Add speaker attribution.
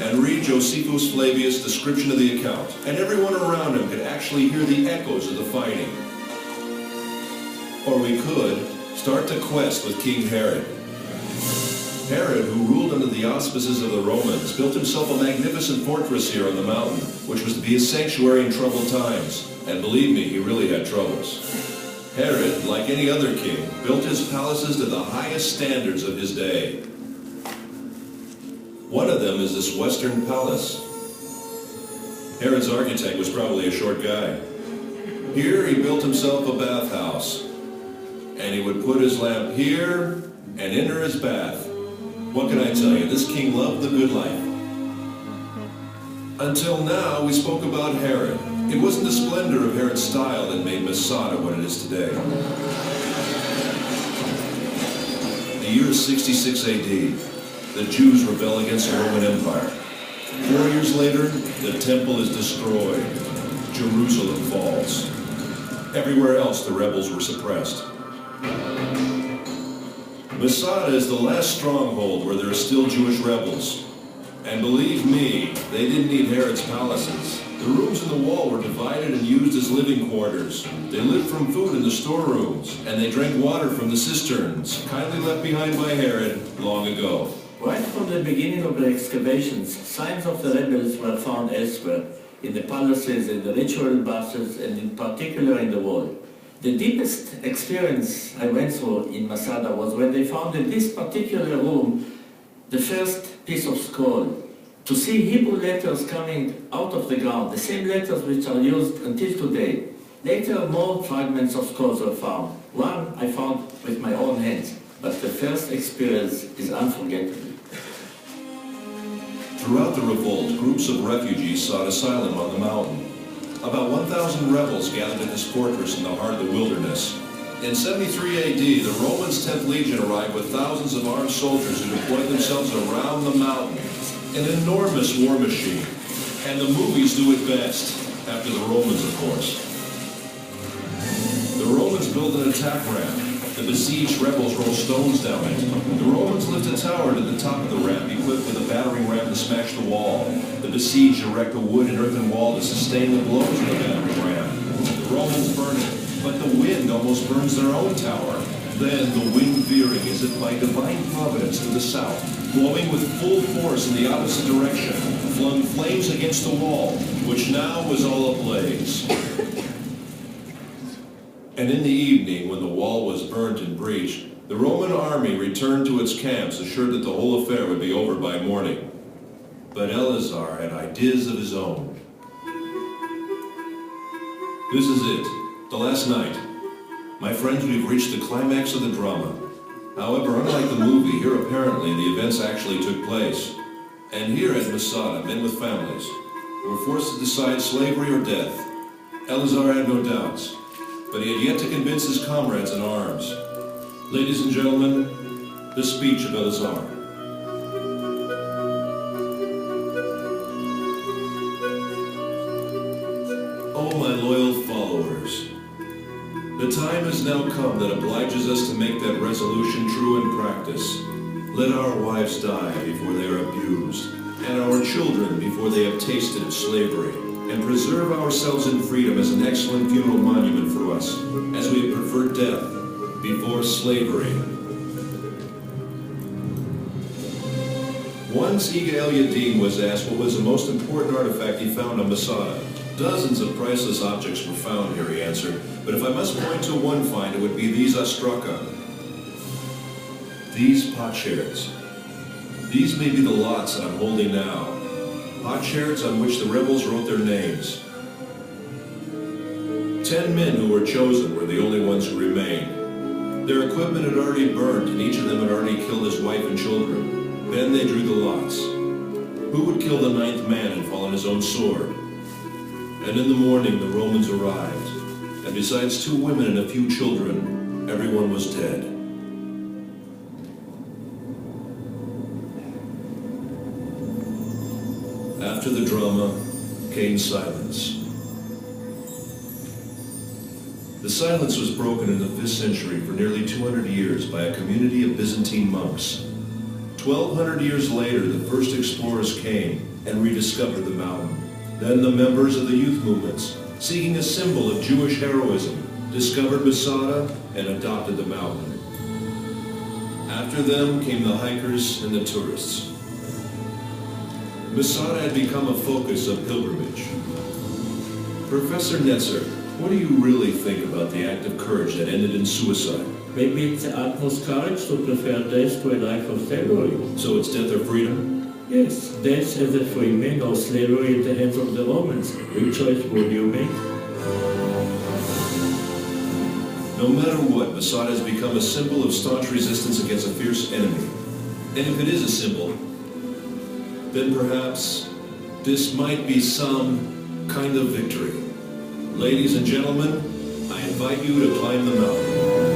Speaker 1: and read Josephus Flavius' description of the account, and everyone around him could actually hear the echoes of the fighting. Or we could start the quest with King Herod. Herod, who ruled under the auspices of the Romans, built himself a magnificent fortress here on the mountain, which was to be his sanctuary in troubled times. And believe me, he really had troubles. Herod, like any other king, built his palaces to the highest standards of his day. One of them is this Western Palace. Herod's architect was probably a short guy. Here he built himself a bathhouse, and he would put his lamp here and enter his bath. What can I tell you? This king loved the good life. Until now, we spoke about Herod. It wasn't the splendor of Herod's style that made Masada what it is today. The year is 66 AD. The Jews rebel against the Roman Empire. 4 years later, the temple is destroyed. Jerusalem falls. Everywhere else, the rebels were suppressed. Masada is the last stronghold where there are still Jewish rebels. And believe me, they didn't need Herod's palaces. The rooms in the wall were divided and used as living quarters. They lived from food in the storerooms, and they drank water from the cisterns, kindly left behind by Herod long ago.
Speaker 2: Right from the beginning of the excavations, signs of the rebels were found elsewhere, in the palaces, in the ritual baths, and in particular in the wall. The deepest experience I went through in Masada was when they found in this particular room the first piece of scroll. To see Hebrew letters coming out of the ground, the same letters which are used until today. Later, more fragments of scrolls were found. One I found with my own hands, but the first experience is unforgettable.
Speaker 1: Throughout the revolt, groups of refugees sought asylum on the mountain. About 1,000 rebels gathered at this fortress in the heart of the wilderness. In 73 AD, the Romans' 10th Legion arrived with thousands of armed soldiers who deployed themselves around the mountain. An enormous war machine. And the movies do it best, after the Romans, of course. The Romans built an attack ramp. The besieged rebels rolled stones down it. The Romans lift a tower to the top of the ramp, equipped with a battering ram to smash the wall. The besieged erect a wood and earthen wall to sustain the blows of the battering ram. The Romans burn it, but the wind almost burns their own tower. Then the wind veering as if by divine providence to the south, blowing with full force in the opposite direction, flung flames against the wall, which now was all ablaze. And in the evening, when the wall was burnt and breached, the Roman army returned to its camps, assured that the whole affair would be over by morning. But Eleazar had ideas of his own. This is it, the last night. My friends, we've reached the climax of the drama. However, unlike the movie, here apparently the events actually took place. And here at Masada, men with families were forced to decide slavery or death. Eleazar had no doubts, but he had yet to convince his comrades in arms. Ladies and gentlemen, the speech of Eleazar. Oh, my loyal followers, the time has now come that obliges us to make that resolution true in practice. Let our wives die before they are abused, and our children before they have tasted of slavery, and preserve ourselves in freedom as an excellent funeral monument for us, as we have preferred death before slavery. Once Ega el-Yadin was asked what was the most important artifact he found on Masada. Dozens of priceless objects were found here, he answered, but if I must point to one find, it would be these ostraka. These potsherds. These may be the lots that I'm holding now. Potsherds on which the rebels wrote their names. 10 men who were chosen were the only ones who remained. Their equipment had already burned, and each of them had already killed his wife and children. Then they drew the lots. Who would kill the 9th man and fall on his own sword? And in the morning the Romans arrived, and besides 2 women and a few children, everyone was dead. After the drama came silence. The silence was broken in the 5th century for nearly 200 years by a community of Byzantine monks. 1,200 years later, the first explorers came and rediscovered the mountain. Then the members of the youth movements, seeking a symbol of Jewish heroism, discovered Masada and adopted the mountain. After them came the hikers and the tourists. Masada had become a focus of pilgrimage. Professor Netzer, what do you really think about the act of courage that ended in suicide?
Speaker 2: Maybe it's the utmost courage to prefer death to a life of slavery.
Speaker 1: So it's death or freedom?
Speaker 2: Yes, death as a free man or slavery in the hands of the Romans. Which choice would you make?
Speaker 1: No matter what, Masada has become a symbol of staunch resistance against a fierce enemy. And if it is a symbol, then perhaps this might be some kind of victory. Ladies and gentlemen, I invite you to climb the mountain.